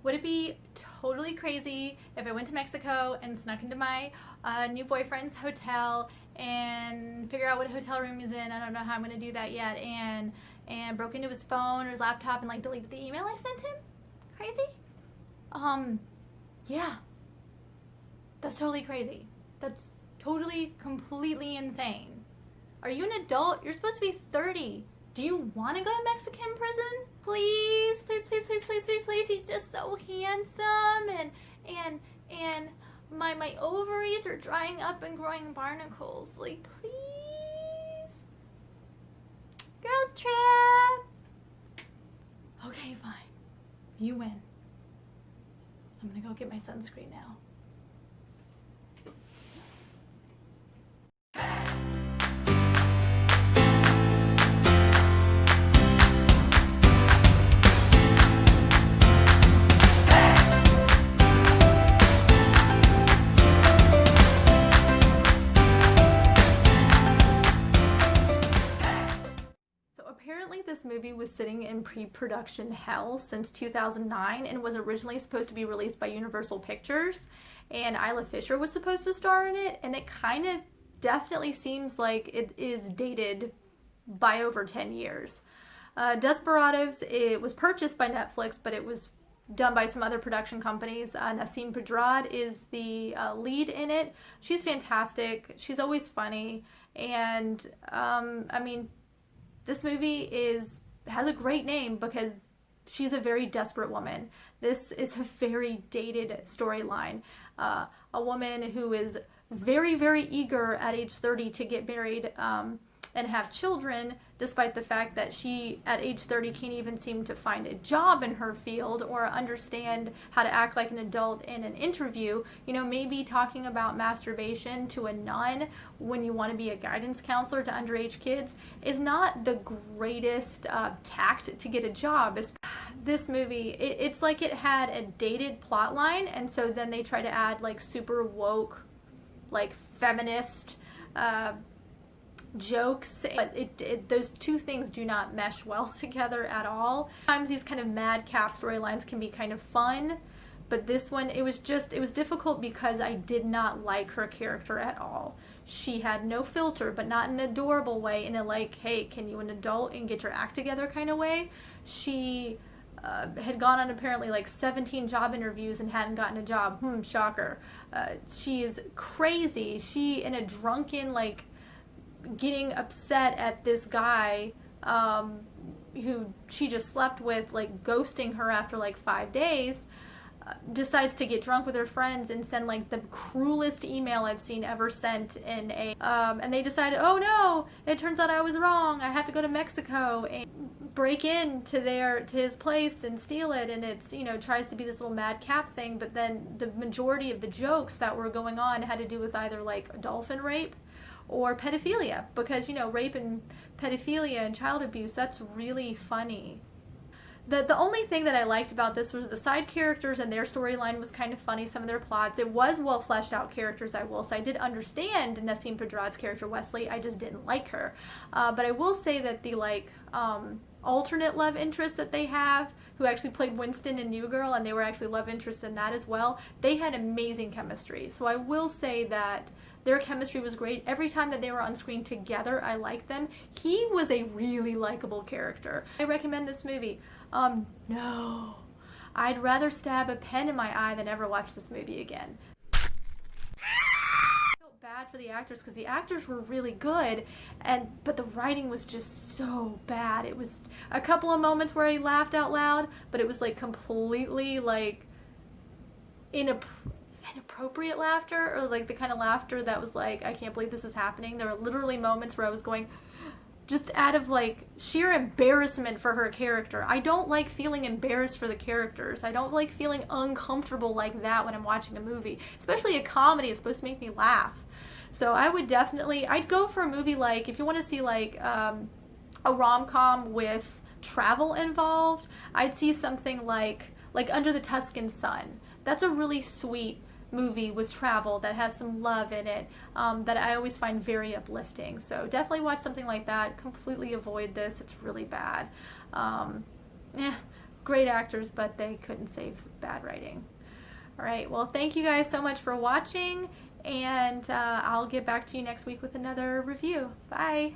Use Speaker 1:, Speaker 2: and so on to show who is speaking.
Speaker 1: Would it be totally crazy if I went to Mexico and snuck into my new boyfriend's hotel and figure out what hotel room he's in? I don't know how I'm going to do that yet. And broke into his phone or his laptop and like deleted the email I sent him? Crazy? Yeah. That's totally crazy. That's totally, completely insane. Are you an adult? You're supposed to be 30. Do you want to go to Mexican prison? Please, please, please, please, please, please, please. He's just so handsome, and my ovaries are drying up and growing barnacles. Like, please. Girls trip. Okay, fine. You win. I'm gonna go get my sunscreen now. This movie was sitting in pre-production hell since 2009 and was originally supposed to be released by Universal Pictures, and Isla Fisher was supposed to star in it, and it kind of definitely seems like it is dated by over 10 years. Desperados, it was purchased by Netflix, but it was done by some other production companies. Nasim Pedrad is the lead in it. She's fantastic. She's always funny, and I mean, this movie has a great name because she's a very desperate woman. This is a very dated storyline. A woman who is very, very eager at age 30 to get married and have children, despite the fact that she, at age 30, can't even seem to find a job in her field or understand how to act like an adult in an interview. You know, maybe talking about masturbation to a nun when you want to be a guidance counselor to underage kids is not the greatest tact to get a job. This movie, it's like it had a dated plot line, and so then they try to add like super woke, like feminist jokes, but those two things do not mesh well together at all. Sometimes these kind of madcap storylines can be kind of fun, but this one, it was difficult because I did not like her character at all. She had no filter, but not in an adorable way, in a like, hey, can you an adult and get your act together kind of way. She had gone on apparently like 17 job interviews and hadn't gotten a job. Shocker. She is crazy. She, in a drunken, like, getting upset at this guy who she just slept with, like ghosting her after like 5 days, decides to get drunk with her friends and send like the cruelest email I've seen ever sent in a and they decided, oh no, it turns out I was wrong, I have to go to Mexico and break into his place and steal it, and it's, you know, tries to be this little madcap thing, but then the majority of the jokes that were going on had to do with either like dolphin rape or pedophilia, because, you know, rape and pedophilia and child abuse, that's really funny. The only thing that I liked about this was the side characters, and their storyline was kind of funny, some of their plots. It was well fleshed out characters, I will say. I did understand Nasim Pedrad's character, Wesley, I just didn't like her. But I will say that the, like, alternate love interest that they have, who actually played Winston in New Girl, and they were actually love interests in that as well, they had amazing chemistry. So I will say that their chemistry was great. Every time that they were on screen together, I liked them. He was a really likable character. I recommend this movie. No. I'd rather stab a pen in my eye than ever watch this movie again. I felt bad for the actors because the actors were really good, but the writing was just so bad. It was a couple of moments where I laughed out loud, but it was like completely like inappropriate laughter, or like the kind of laughter that was like, I can't believe this is happening. There were literally moments where I was going just out of like sheer embarrassment for her character. I don't like feeling embarrassed for the characters. I don't like feeling uncomfortable like that when I'm watching a movie, especially a comedy. It's supposed to make me laugh. So I would definitely, I'd go for a movie like, if you want to see like a rom-com with travel involved, I'd see something like Under the Tuscan Sun. That's a really sweet movie with travel that has some love in it, that I always find very uplifting. So definitely watch something like that. Completely avoid this. It's really bad. great actors, but they couldn't save bad writing. All right, well, thank you guys so much for watching, and I'll get back to you next week with another review. Bye.